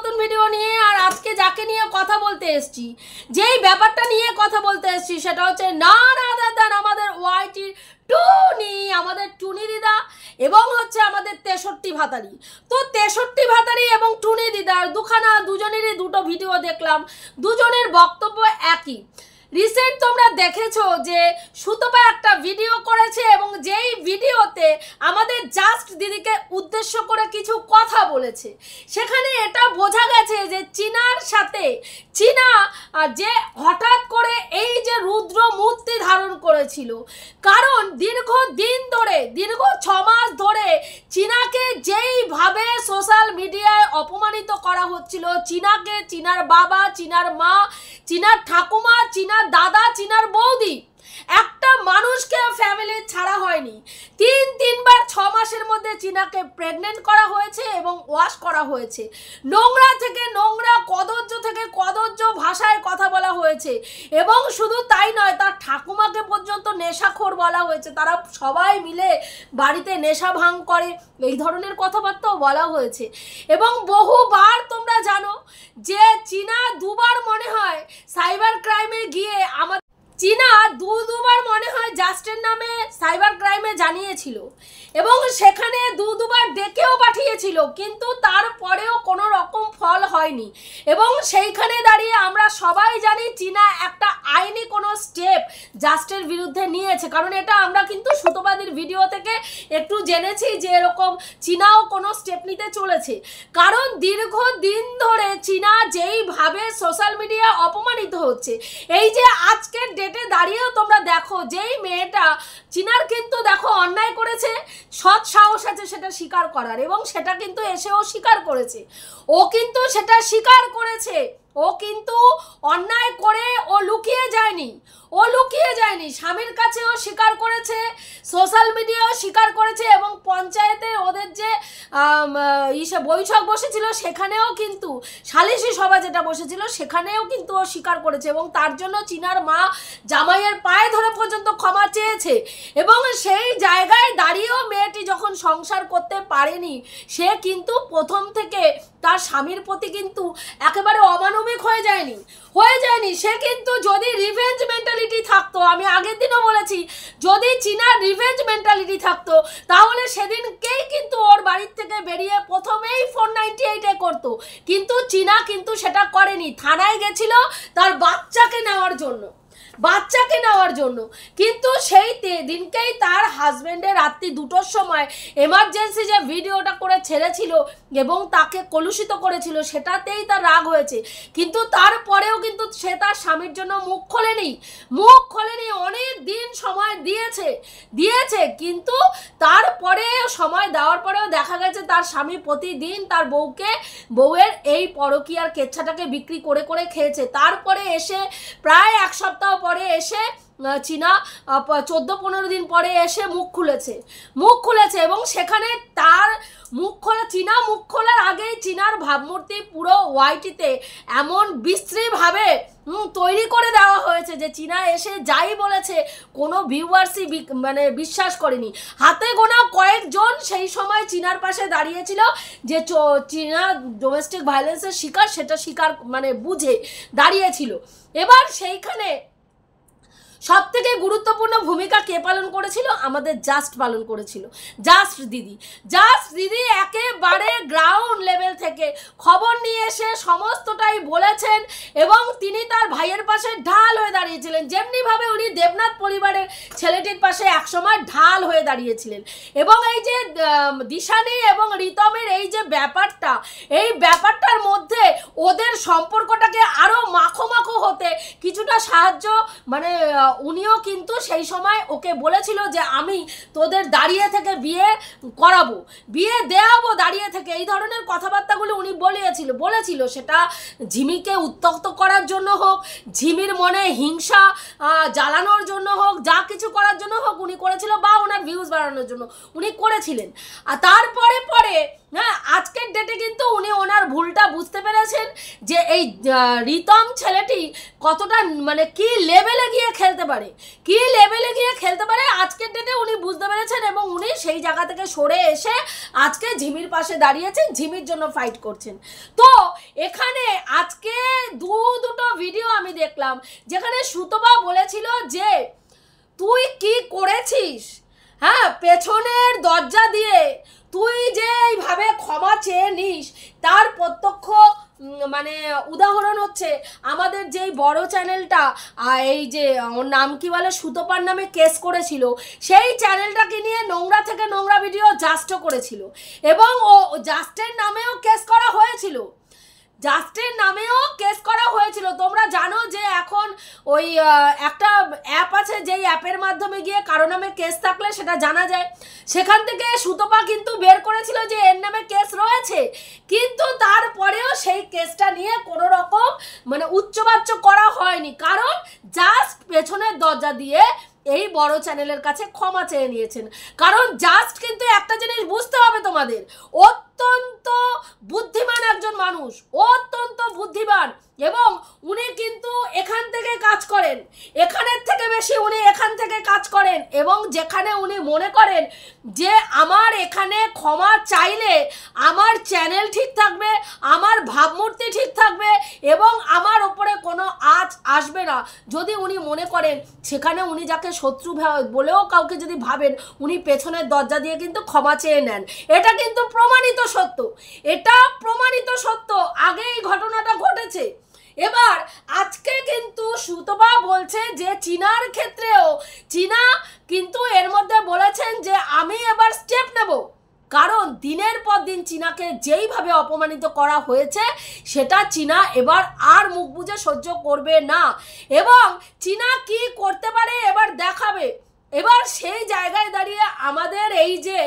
নতুন ভিডিও নিয়ে। আর আজকে যাকে নিয়ে কথা বলতে এসেছি, যেই ব্যাপারটা নিয়ে কথা বলতে এসেছি সেটা হচ্ছে নান আদার দ্যান আমাদের ওয়াইটির টুনি, আমাদের টুনি দিদা এবং হচ্ছে আমাদের 63 ভাতারি। তো 63 ভাতারি এবং টুনি দিদার দুজনেরই দুটো ভিডিও দেখলাম, দুজনের বক্তব্য একই। রিসেন্ট তোমরা দেখেছো যে সুতপা একটা ভিডিও করেছে এবং যেই ভিডিওতে আমাদের জাস্ট দিদিকে উদ্দেশ্য করে কিছু কথা বলেছে। সেখানে এটা বোঝা গেছে যে চীনার সাথে চীনা যে হঠাৎ করে এই যে রুদ্র মূর্তি ধারণ করেছিল, কারণ দীর্ঘ 6 মাস ধরে চীনাকে যেইভাবে সোশ্যাল মিডিয়ায় অপমানিত করা হচ্ছিল, চীনাকে, চীনার বাবা, চীনার মা, চীনার ঠাকুমা, চীনার দাদা, চীনার বৌদি, একটা মানুষকে ফ্যামিলি ছাড়া হয়নি। তিনবার 6 মাসের মধ্যে চীনাকে প্রেগনেন্ট করা হয়েছে এবং ওয়াশ করা হয়েছে। নোংরা থেকে নোংরা, কদর্য থেকে কদর্য ভাষায় কথা বলা হয়েছে এবং শুধু তাই নয়, তার ঠাকুমাকে পর্যন্ত নেশাখোর বলা হয়েছে। তারা সবাই মিলে বাড়িতে নেশা ভাঙ করে, এই ধরনের কথাবার্তাও বলা হয়েছে। এবং বহুবার তোমরা জানো যে চীনা দুবার মনে হয় সাইবার ক্রাইমে গিয়ে চীনা দুবার মনে হয় জাস্টের নামে সাইবার ক্রাইমে জানিয়েছিল এবং সেখানে দুবার ডেকেও পাঠিয়েছিল, কিন্তু তারপরেও কোনো রকম ফল হয়নি। এবং সেইখানে দাঁড়িয়ে আমরা সবাই জানি চীনা একটা আইনি কোনো স্টেপ জাস্টের বিরুদ্ধে নিয়েছে, কারণ এটা আমরা কিন্তু সুতপাদির ভিডিও থেকে একটু জেনেছি যে এরকম চীনাও কোনো স্টেপ নিতে চলেছে। কারণ দীর্ঘদিন ধরে চীনা যেইভাবে সোশ্যাল মিডিয়া অপমানিত হচ্ছে, এই যে আজকের ডেটে দাঁড়িয়েও তোমরা দেখো যেই মেয়েটা চীনার কিন্তু দেখো অন্যায় করেছে, সৎ সাহস আছে সেটা স্বীকার করার, এবং সেটা কিন্তু এসেও স্বীকার করেছে। ও কিন্তু সেটা স্বীকার করেছে, ও কিন্তু অন্যায় করে ও লুকিয়ে যায়নি, স্বামীর কাছেও স্বীকার করেছে, সোশ্যাল মিডিয়াও স্বীকার করেছে এবং পঞ্চায়েতে ওদের যে বৈঠক বসেছিল সেখানেও কিন্তু সালিশি সভা যেটা বসেছিল সেখানেও কিন্তু ও স্বীকার করেছে এবং তার জন্য চীনার মা জামাইয়ের পায়ে ধরে পর্যন্ত ক্ষমা চেয়েছে। এবং সেই জায়গায় দাঁড়িয়েও মেয়েটি যখন সংসার করতে পারেনি, সে কিন্তু প্রথম থেকে তার স্বামীর প্রতি কিন্তু একেবারে অমানবিক হয়ে যায়নি। সে কিন্তু যদি রিভেঞ্জ মেন্টালিটি থাকতো, আমি আগের দিনও বলেছি, যদি চীনার রিভেঞ্জ মেন্টালিটি থাকতো তাহলে সেদিনকেই কিন্তু ওর বাড়ির থেকে বেরিয়ে প্রথমেই 498 করতো, কিন্তু চীনা কিন্তু সেটা করেনি। থানায় গেছিল তার বাচ্চাকে নেওয়ার জন্য, কিন্তু সেই দিনকেই তার হাজবেন্ডের রাত্রি 2টোর সময় এমার্জেন্সি যে ভিডিওটা করে ছেড়েছিল এবং তাকে কলুষিত করেছিল, সেটাতেই তার রাগ হয়েছে। কিন্তু তারপরেও কিন্তু সে তার স্বামীর জন্য মুখ খোলেনি, অনেক দিন সময় দিয়েছে কিন্তু তারপরে সময় দেওয়ার পরেও দেখা গেছে তার স্বামী প্রতিদিন তার বউয়ের এই পরকীয়ার কেচ্ছাটাকে বিক্রি করে খেয়েছে। তারপরে এসে প্রায় 1 সপ্তাহ পরে এসে চীনা 14-15 দিন পরে এসে মুখ খুলেছে এবং সেখানে তার চীনা মুখ খোলার আগেই চীনার ভাবমূর্তি পুরো ওয়াইটিতে এমন বিশ্রীভাবে তৈরি করে দেওয়া হয়েছে যে চীনা এসে যাই বলেছে কোনো ভিউয়ার্সই বিশ্বাস করেনি। হাতে গোনা কয়েকজন সেই সময় চীনার পাশে দাঁড়িয়েছিল যে চীনা ডোমেস্টিক ভায়োলেন্সের শিকার, সেটা শিকার বুঝে দাঁড়িয়েছিল। এবার সেইখানে সবথেকে গুরুত্বপূর্ণ ভূমিকা কে পালন করেছিল? আমাদের জাস্ট পালন করেছিল, জাস্ট দিদি একেবারে গ্রাউন্ড লেভেল থেকে খবর নিয়ে এসে সমস্তটাই বলেছেন এবং তিনি তার ভাইয়ের পাশে ঢাল হয়ে দাঁড়িয়েছিলেন, যেমনিভাবে উনি দেবনাথ পরিবারের ছেলেটির পাশে একসময় ঢাল হয়ে দাঁড়িয়েছিলেন। এবং এই যে দিশানি এবং রিতমের এই যে ব্যাপারটার মধ্যে ওদের সম্পর্কটাকে আরো মাখো হতে কিছুটা সাহায্য উনিও কিন্তু সেই সময় ওকে বলেছিল যে আমি তোদের দাঁড়িয়ে থেকে বিয়ে দেওয়াবো দাঁড়িয়ে থেকে, এই ধরনের কথাবার্তাগুলো উনি বলেছিল। সেটা ঝিমিকে উত্তক্ত করার জন্য হোক, ঝিমির মনে হিংসা জ্বালানোর জন্য হোক, যা কিছু করার জন্য হোক উনি করেছিল, বা ওনার ভিউজ বাড়ানোর জন্য উনি করেছিলেন। আর তারপরে আজকের ডেটে কিন্তু উনি ওনার ভুলটা বুঝতে পেরেছেন যে এই রিতম ছেলেটি কতটা মানে কি লেভেলে গিয়ে খেলতে পারে, কি লেভেলে গিয়ে খেলতে পারে আজকের ডেটে উনি বুঝতে পেরেছেন এবং উনি সেই জায়গা থেকে সরে এসে আজকে ঝিমির পাশে দাঁড়িয়েছেন, ঝিমির জন্য ফাইট করছেন। তো এখানে আজকে দুটো ভিডিও আমি দেখলাম যেখানে সুতপা বলেছিল যে তুই কি করেছিস, হ্যাঁ পেছনের দরজা দিয়ে তুই যে এইভাবে ক্ষমা চেয়ে নিস, তার প্রত্যক্ষ মানে উদাহরণ হচ্ছে আমাদের যেই বড় চ্যানেলটা এই যে ওর নাম কি বলে সুতপার নামে কেস করেছিল, সেই চ্যানেলটাকে নিয়ে নোংরা থেকে নোংরা ভিডিও জাস্টও করেছিল এবং ও জাস্টের নামেও কেস করা হয়েছিল, জাস্টের নামেও কেস করা হয়েছিল। তোমরা জানো যে এখন ওই একটা অ্যাপ আছে যেই অ্যাপের মাধ্যমে গিয়ে কারো নামে কেস থাকলে সেটা জানা যায়, সেখান থেকে সুতপা কিন্তু বের করেছিল যে এর নামে কেস রয়েছে, কিন্তু তারপরেও সেই কেসটা নিয়ে কোনো রকম মানে উচ্চবাচ্য করা হয়নি, কারণ জাস্ট পেছনের দরজা দিয়ে এই বড় চ্যানেলের কাছে ক্ষমা চেয়ে নিয়েছেন। কারণ জাস্ট কিন্তু একটা জিনিস বুঝতে হবে তোমাদের, অত্যন্ত বুদ্ধিমান একজন মানুষ, অত্যন্ত বুদ্ধিমান, এবং উনি কিন্তু এখান থেকে কাজ করেন, এখানের থেকে বেশি উনি এখান থেকে কাজ করেন, এবং যেখানে উনি মনে করেন যে আমার এখানে ক্ষমা চাইলে আমার চ্যানেল ঠিক থাকবে, আমার ভাবমূর্তি ঠিক থাকবে এবং আমার ওপরে কোনো আঁচ আসবে না, যদি উনি মনে করেন সেখানে উনি যাকে শত্রু বলেও কাউকে যদি ভাবেন, উনি পেছনের দরজা দিয়ে কিন্তু ক্ষমা চেয়ে নেন। এটা কিন্তু প্রমাণিত সত্য, এটা প্রমাণিত সত্য, আগে এই ঘটনাটা ঘটেছে। এবার আজকে কিন্তু সুতপা বলছে যে চীনার ক্ষেত্রেও চীনা কিন্তু এর মধ্যে বলেছেন যে আমি এবার স্টেপ নেব, কারণ দিনের পর দিন চীনাকে যেইভাবে অপমানিত করা হয়েছে সেটা চীনা এবার আর মুখ বুজে সহ্য করবে না, এবং চীনা কি করতে পারে এবার দেখাবে। এবার সেই জায়গায় দাঁড়িয়ে আমাদের এই যে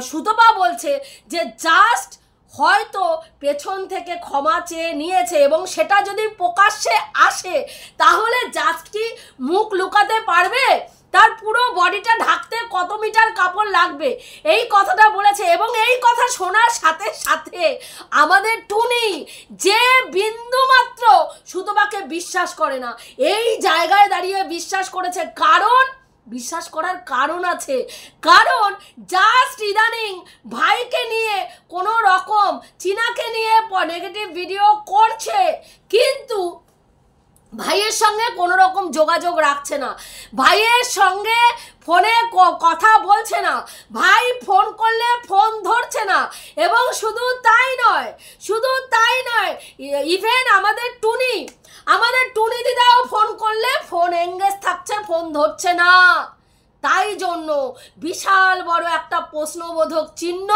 সুতপা বলছে যে জাস্ট হয়তো পেছন থেকে ক্ষমা চেয়ে নিয়েছে এবং সেটা যদি প্রকাশ্যে আসে তাহলে জাস্ট কি মুখ লুকাতে পারবে, তার পুরো বডিটা ঢাকতে কত মিটার কাপড় লাগবে, এই কথাটা বলেছে। এবং এই কথা শোনার সাথে সাথে আমাদের টুনি যে বিন্দু মাত্র সুতপাকে বিশ্বাস করে না, এই জায়গায় দাঁড়িয়ে বিশ্বাস করেছে, কারণ বিশ্বাস করার কারণ আছে, কারণ জাস্ট ইদানিং ভাইকে নিয়ে কোনো রকম চীনাকে নিয়ে নেগেটিভ ভিডিও করছে, কিন্তু ভাইয়ের সঙ্গে কোনো রকম যোগাযোগ রাখছে না, ভাইয়ের সঙ্গে ফোনে কথা বলছে না, ভাই ফোন করলে ফোন ধরছে না, এবং শুধু তাই নয়, শুধু তাই নয়, ইভেন আমাদের টুনি দিদাও ফোন করলে ফোন এঙ্গেজ থাকছে, ফোন ধরছে না। তাই জন্য বিশাল বড় একটা প্রশ্নবোধক চিহ্ন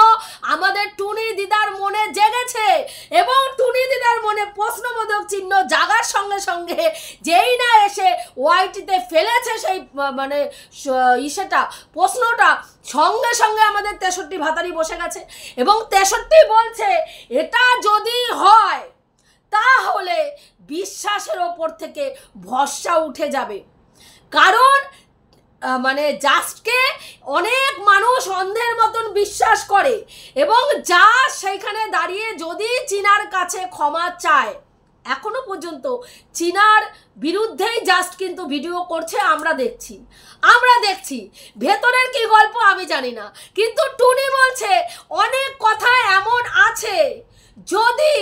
আমাদের টুনি দিদার মনে জেগেছে, এবং টুনি দিদার মনে প্রশ্নবোধক চিহ্ন জাগার সঙ্গে সঙ্গে যেই না এসে ওয়াইটিতে ফেলেছে সেই মানে সেটা প্রশ্নটা, সঙ্গে সঙ্গে আমাদের 63 ভাতারি বসে গেছে, এবং 63 বলছে এটা যদি হয় তাহলে বিশ্বাসের ওপর থেকে ভরসা উঠে যাবে, কারণ মানে জাস্টকে অনেক মানুষ অন্ধের মতন বিশ্বাস করে, এবং যা সেইখানে দাঁড়িয়ে যদি চীনার কাছে ক্ষমা চায়, এখনো পর্যন্ত চীনার বিরুদ্ধেই জাস্ট কিন্তু ভিডিও করছে, আমরা দেখছি ভেতরের কি গল্প আমি জানি না, কিন্তু টুনি বলছে অনেক কথা এমন আছে যদি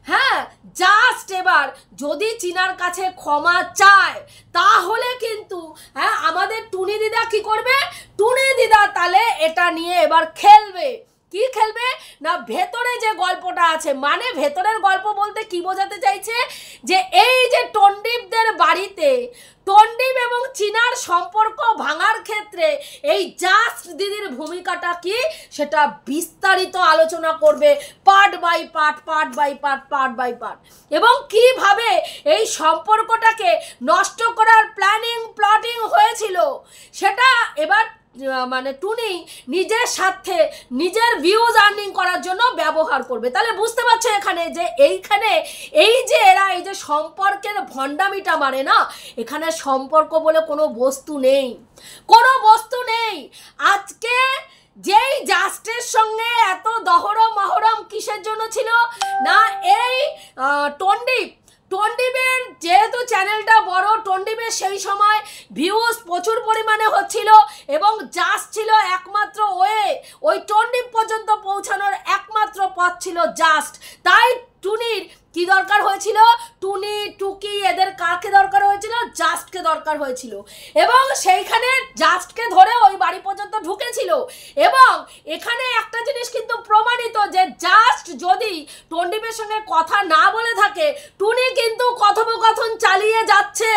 হ্যাঁ জাস্ট এবার যদি চীনার কাছে ক্ষমা চায় তাহলে কিন্তু হ্যাঁ আমাদের টুনি দিদা কি করবে, টুনি দিদা তাহলে এটা নিয়ে এবার খেলবে। কি খেলবে না, ভেতরে যে গল্পটা আছে, মানে ভেতরের গল্প বলতে কি বোঝাতে চাইছে, যে এই যে টন্ডিপদের বাড়িতে টন্ডিপ এবং চীনার সম্পর্ক ভাঙার ক্ষেত্রে এই জাস্ট দিদির ভূমিকাটা কি সেটা বিস্তারিত আলোচনা করবে, পার্ট বাই পার্ট, এবং কিভাবে এই সম্পর্কটাকে নষ্ট করার প্লটিং হয়েছিল সেটা এবার মানে টুনি নিজের সাথে নিজের ভিউজ আর্নিং করার জন্য ব্যবহার করবে। তাহলে বুঝতে পারছো এখানে যে এইখানে এই যে এরা এই যে সম্পর্কের ভণ্ডামিটা মানে না, এখানে সম্পর্ক বলে কোনো বস্তু নেই, কোনো বস্তু নেই। আজকে যেই জাস্টের সঙ্গে এত দহরম মহরম কিসের জন্য ছিল না, এই টন্ডিপের যেহেতু চ্যানেলটা বড়, টন্ডিপের সেই সময় ভিউজ প্রচুর পরিমাণে হচ্ছিল এবং জাস্ট ছিল একমাত্র ওই টন্ডিপ পর্যন্ত পৌঁছানোর একমাত্র পথ ছিল জাস্ট। তাই টুনির কি দরকার হয়েছিল, টুনি টুকি এদের কাকে দরকার হয়েছিল, জাস্টকে দরকার হয়েছিল এবং সেইখানে জাস্টকে ধরে ওই বাড়ি পর্যন্ত ঢুকেছিল। এবং এখানে একটা জিনিস কিন্তু প্রমাণিত যে জাস্ট যদি টন্ডিপের সঙ্গে কথা না বলে থাকে, টুনি কিন্তু কথোপকথন চালিয়ে যাচ্ছে,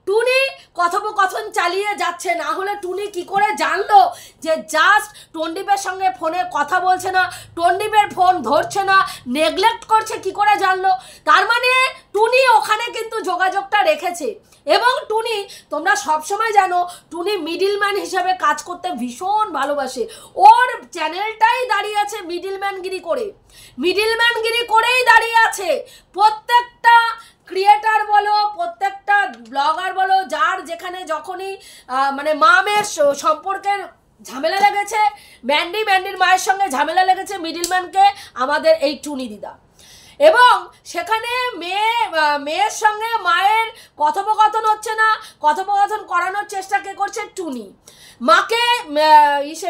টুনি কথোপকথন চালিয়ে যাচ্ছে। না হলে টুনি কি করে জানলো যে জাস্ট টন্ডিপের সঙ্গে ফোনে কথা বলছে না, টন্ডিপের ফোন ধরছে না, নেগলেক্ট করছে, কি করে জানলো? তার মানে টুনি ওখানে কিন্তু যোগাযোগটা রেখেছে। এবং টুনি, তোমরা সবসময় জানো টুনি মিডিলম্যান হিসাবে কাজ করতে ভীষণ ভালোবাসে। ওর চ্যানেলটাই দাঁড়িয়ে আছে মিডিলম্যানগিরি করেই দাঁড়িয়ে আছে। প্রত্যেকটা ক্রিয়েটার বলো, প্রত্যেকটা ব্লগার বলো, যার যেখানে যখনই মানে মা মেয়ের সম্পর্কের ঝামেলা লেগেছে, ম্যান্ডির মায়ের সঙ্গে ঝামেলা লেগেছে মিডিলম্যানকে আমাদের এই টুনি দিদা। এবং সেখানে মেয়ের সঙ্গে মায়ের কথোপকথন হচ্ছে না, কথোপকথন করানোর চেষ্টা কে করছে, টুনি। মাকে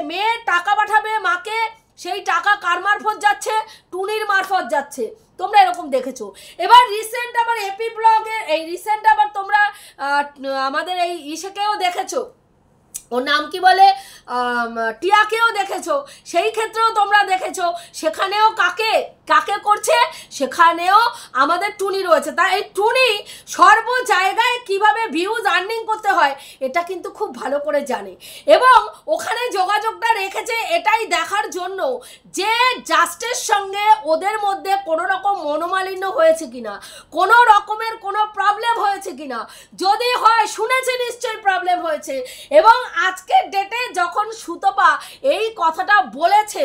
মেয়ে টাকা পাঠাবে মাকে, সেই টাকা কার মারফত যাচ্ছে, টুনির মারফত যাচ্ছে। তোমরা এরকম দেখেছো। এবার রিসেন্ট আবার এপি ব্লগের রিসেন্ট আবার তোমরা আমাদের এই ইসেকেও দেখেছো, ওর নাম কি বলে, টিয়াকেও দেখেছো, সেই ক্ষেত্রেও তোমরা দেখেছো। সেখানেও কাকে করছে, সেখানেও আমাদের টুনি রয়েছে। তাই এই টুনি সর্ব জায়গায় কিভাবে ভিউজ আর্নিং করতে হয় এটা কিন্তু খুব ভালো করে জানে এবং ওখানে যোগাযোগটা রেখেছে এটাই দেখার জন্য যে জাস্টের সঙ্গে ওদের মধ্যে কোনো রকম মনোমালিন্য হয়েছে কিনা, কোনো রকমের কোনো প্রবলেম হয়েছে কিনা। যদি হয়, শুনেছে নিশ্চয়ই প্রবলেম হয়েছে। এবং আজকের ডেটে যখন সুতপা এই কথাটা বলেছে,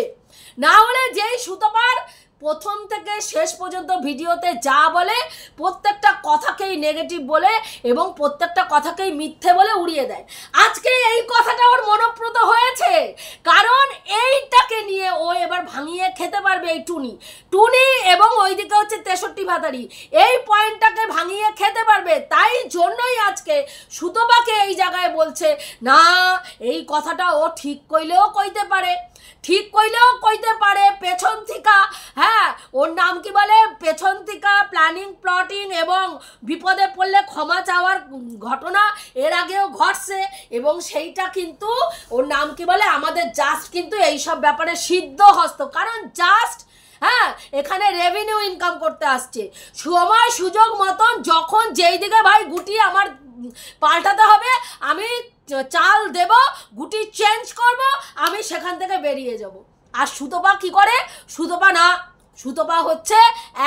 না হলে যেই সুতপার প্রথম থেকে শেষ পর্যন্ত ভিডিওতে যা বলে প্রত্যেকটা কথাকেই নেগেটিভ বলে এবং প্রত্যেকটা কথাকেই মিথ্যে বলে উড়িয়ে দেয়, আজকে এই কথাটা ওর মনোপ্রত হয়েছে। কারণ এইটাকে নিয়ে ও এবার ভাঙিয়ে খেতে পারবে এই টুনি এবং ওইদিকে হচ্ছে 63 ভাতারি, এই পয়েন্টটাকে ভাঙিয়ে খেতে পারবে। তাই জন্যই আজকে সুতপাকে এই জায়গায় বলছে না, এই কথাটা ও ঠিক কইলেও কইতে পারে পেছন থিকা। হ্যাঁ, ওর নাম কি বলে, পেছন থিকা প্ল্যানিং প্লটিং এবং বিপদে পড়লে ক্ষমা চাওয়ার ঘটনা এর আগেও ঘটছে এবং সেইটা কিন্তু ওর নাম কি বলে, আমাদের জাস্ট কিন্তু এইসব ব্যাপারে সিদ্ধ হস্ত। কারণ জাস্ট হ্যাঁ এখানে রেভিনিউ ইনকাম করতে আসছে, সময় সুযোগ মতন যখন যেই দিকে ভাই গুটি আমার পাল্টাতে হবে, আমি চাল দেব, গুটি চেঞ্জ করব, আমি সেখান থেকে বেরিয়ে যাব। আর সুতপা কি করে, সুতপা হচ্ছে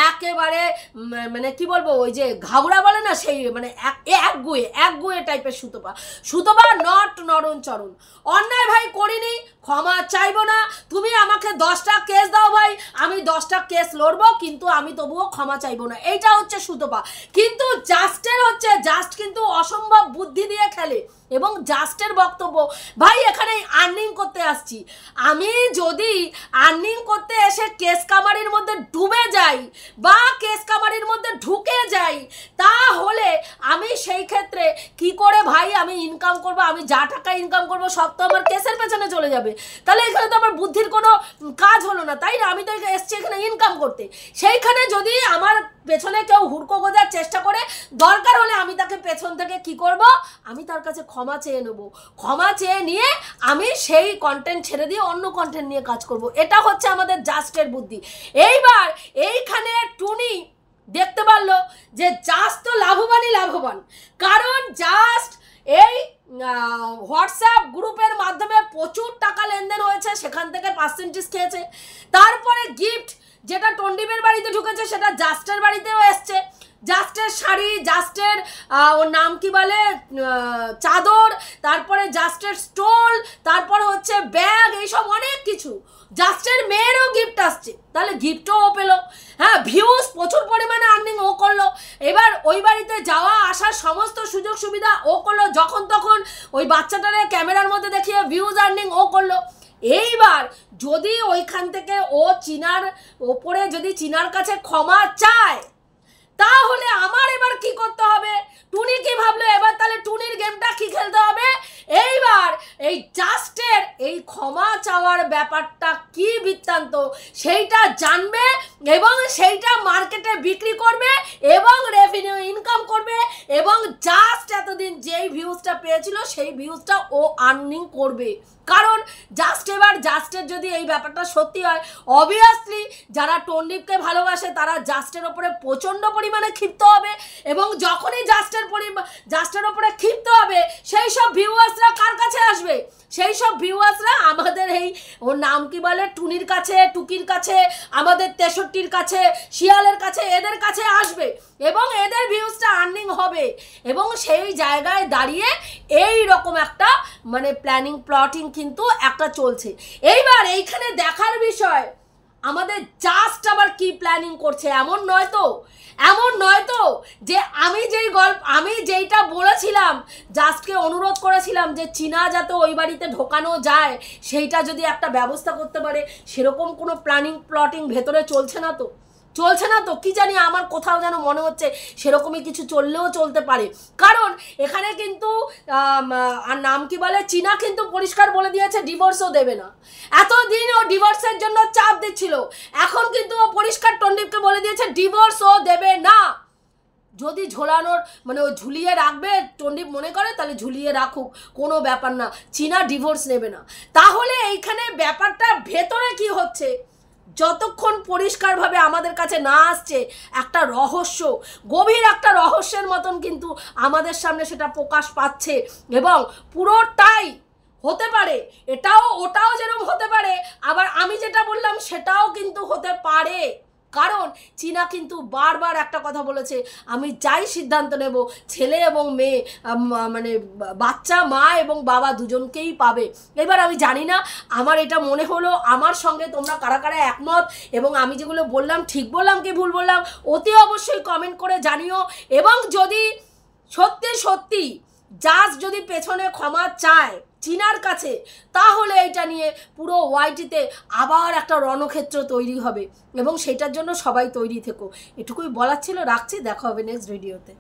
একেবারে মানে কি বলবো, ওই যে ঘাগড়া বলে না, সেই মানে একগুয়ে টাইপের সুতপা নট নরণচরণ। অন্যায় ভাই করিনি, ক্ষমা চাইবো না। তুমি আমাকে 10টা কেস দাও ভাই, আমি 10টা কেস লড়বো, কিন্তু আমি তবুও ক্ষমা চাইবো না। এইটা হচ্ছে সুতপা। কিন্তু জাস্ট কিন্তু অসম্ভব বুদ্ধি দিয়ে খেলে এবং জাস্টের বক্তব্য, ভাই এখানে আর্নিং করতে আসছি, আমি যদি আর্নিং করতে এসে কেস কামারির মধ্যে ডুবে যাই বা কেস কামারির মধ্যে ঢুকে যাই, তাহলে আমি সেই ক্ষেত্রে কি করে ভাই আমি ইনকাম করবো, আমি যা টাকা ইনকাম করবো সব তো আমার কেসের পেছনে চলে যাবে। তাহলে এখানে তো আমার বুদ্ধির কোনো কাজ হলো না, তাই না? আমি তো এসছি এখানে ইনকাম করতে। সেইখানে যদি আমার পেছনে কেউ হুড়কো গোজার চেষ্টা করে, দরকার হলে আমি তাকে পেছন থেকে কি করব, আমি তার কাছে ক্ষমা চেয়ে নেব, ক্ষমা চেয়ে নিয়ে আমি সেই কন্টেন্ট ছেড়ে দিয়ে অন্য কন্টেন্ট নিয়ে কাজ করব। এটা হচ্ছে আমাদের জাস্টের বুদ্ধি। এইবার এইখানে টুনি দেখতে পারলো যে জাস্ট তো লাভবান, কারণ জাস্ট এই হোয়াটসঅ্যাপ গ্রুপের মাধ্যমে প্রচুর টাকা লেনদেন হয়েছে, সেখান থেকে পার্সেন্টেজ খেয়েছে। তারপরে গিফট যেটা টন্ডিপের বাড়িতে ঢুকেছে সেটা জাস্টের বাড়িতেও এসছে, জাস্টের শাড়ি, জাস্টের ওর নাম কি বলে চাদর, তারপরে জাস্টের স্টোল, তারপর হচ্ছে ব্যাগ, এইসব অনেক কিছু। জাস্টের মেয়েরও গিফট আসছে, তাহলে গিফটও ও পেলো। হ্যাঁ, ভিউজ প্রচুর পরিমাণে আর্নিং ও করলো। এবার ওই বাড়িতে যাওয়া আসার সমস্ত সুযোগ সুবিধা ও করলো, যখন তখন ওই বাচ্চাটারে ক্যামেরার মধ্যে দেখিয়ে ভিউজ আর্নিং ও করলো। এইবার যদি ওইখান থেকে ও চীনার ওপরে যদি চীনার কাছে ক্ষমা চায়, তাহলে আমার এবার কি করতে হবে? টুনি কি ভাবলো এবার তাহলে টুনির গেমটা কি খেলতে হবে? এইবার এই জাস্টের এই ক্ষমা চাওয়ার ব্যাপারটা কি বৃত্তান্ত সেইটা জানবে এবং সেইটা মার্কেটে বিক্রি করবে এবং রেভিনিউ ইনকাম করবে এবং জাস্ট এতদিন যেই ভিউজটা পেয়েছিল সেই ভিউজটা ও আর্নিং করবে। কারণ জাস্ট এবার জাস্টের যদি এই ব্যাপারটা সত্যি হয়, অবভিয়াসলি যারা টন্ডিপকে ভালোবাসে তারা জাস্টের ওপরে প্রচণ্ড পরিমাণে ক্ষিপ্ত হবে এবং যখনই জাস্টের ওপরে ক্ষিপ্ত হবে সেই সব ভিউয়ার্সরা কার কাছে আসবে? সেই সব ভিউয়ার্সরা আমাদের এই ওর নাম কি বলে টুনির কাছে, টুকির কাছে, আমাদের 63-র কাছে, শিয়ালের কাছে, এদের কাছে আসবে এবং এদের ভিউজটা আর্নিং হবে এবং সেই জায়গায় দাঁড়িয়ে এই রকম একটা মানে প্লটিং কিন্তু একটা চলছে। এইবার এইখানে দেখার বিষয় আমাদের জাস্ট আবার কি প্ল্যানিং করছে। এমন নয় তো যে আমি যেইটা বলেছিলাম, জাস্টকে অনুরোধ করেছিলাম যে চীনা যাতে ওই বাড়িতে ঢোকানো যায় সেইটা যদি একটা ব্যবস্থা করতে পারে, সেরকম কোনো প্লটিং ভেতরে চলছে না তো কি জানি, আমার কোথাও যেন মনে হচ্ছে সেরকমই কিছু চললেও চলতে পারে। কারণ এখানে কিন্তু আর নাম কি বলে চীনা কিন্তু পরিষ্কার বলে দিয়েছে ডিভোর্সও দেবে না। এতদিন ও ডিভোর্সের জন্য চাপ দিচ্ছিল, এখন কিন্তু ও পরিষ্কার টন্ডিপকে বলে দিয়েছে ডিভোর্সও দেবে না। যদি ঝোলানোর মানে ও ঝুলিয়ে রাখবে টন্ডিপ মনে করে তাহলে ঝুলিয়ে রাখুক, কোনো ব্যাপার না, চীনা ডিভোর্স নেবে না। তাহলে এইখানে ব্যাপারটা ভেতরে কি হচ্ছে যতক্ষণ পরিষ্কারভাবে আমাদের কাছে না আসছে, একটা রহস্য, গভীর একটা রহস্যের মতন কিন্তু আমাদের সামনে সেটা প্রকাশ পাচ্ছে এবং পুরোটাই হতে পারে, ওটাও যেরকম হতে পারে, আবার আমি যেটা বললাম সেটাও কিন্তু হতে পারে। কারণ চীনা কিন্তু বারবার একটা কথা বলেছে, আমি যাই সিদ্ধান্ত নেব ছেলে এবং মেয়ে মানে বাচ্চা মা এবং বাবা দুজনকেই পাবে। এবার আমি জানি না, আমার এটা মনে হলো, আমার সঙ্গে তোমরা কারা কারা একমত এবং আমি যেগুলো বললাম ঠিক বললাম কি ভুল বললাম অতি অবশ্যই কমেন্ট করে জানিও। এবং যদি সত্যি জাস্ট যদি পেছনে ক্ষমা চায় চীনার কাছে, তাহলে এটা নিয়ে পুরো ওয়াইটিতে আবার একটা রণক্ষেত্র তৈরি হবে এবং সেটার জন্য সবাই তৈরি থেকো। এটুকুই বলার ছিল, রাখছি, দেখা হবে নেক্সট ভিডিওতে।